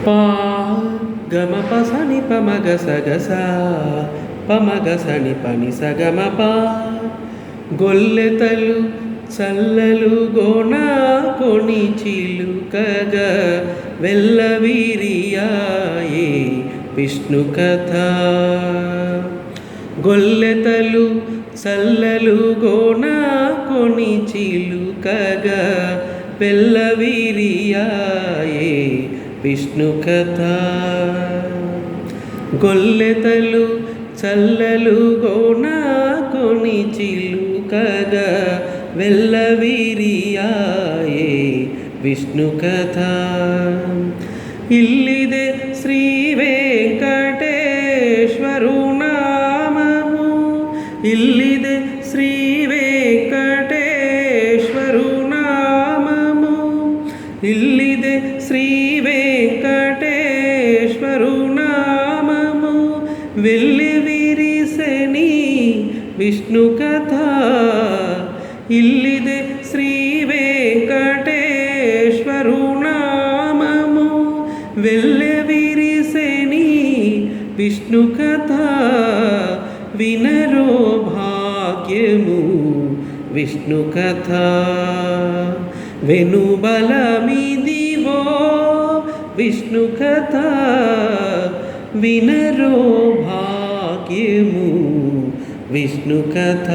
పా గమ పసని పమగ సగస పమగ సని పని సగమ పా గొల్లెతలు చల్లలు గోణ కొని చిలుకగా వెల్లవీరియాయే విష్ణు కథ. గొల్లెతలు చల్లలు గోణ కొని చిలుకగా వెల్లవీరియాయే విష్ణు కథ. గొల్లెతలు చల్లలు గోణ కొని చిలుకగా వెల్లవీరియాయే విష్ణు కథ. ఇల్లిదే శ్రీ వెంకటేశ్వరు నామము, ఇల్లిదే శ్రీ వెంకటేశ్వరు నామము, ఇల్లిదే శ్రీ వెంకటేశ్వరు నామము. వెళ్ళి విరిసెని విష్ణు కథ. ఇల్లిదే శ్రీ వెంకటేశ్వరు నామము, వెళ్ళి విరిసెని విష్ణు కథ. వినరో భాగ్యము విష్ణు కథ. వెనుబలమిదివో విష్ణు కథ. వినరో భాగ్యము విష్ణు కథ.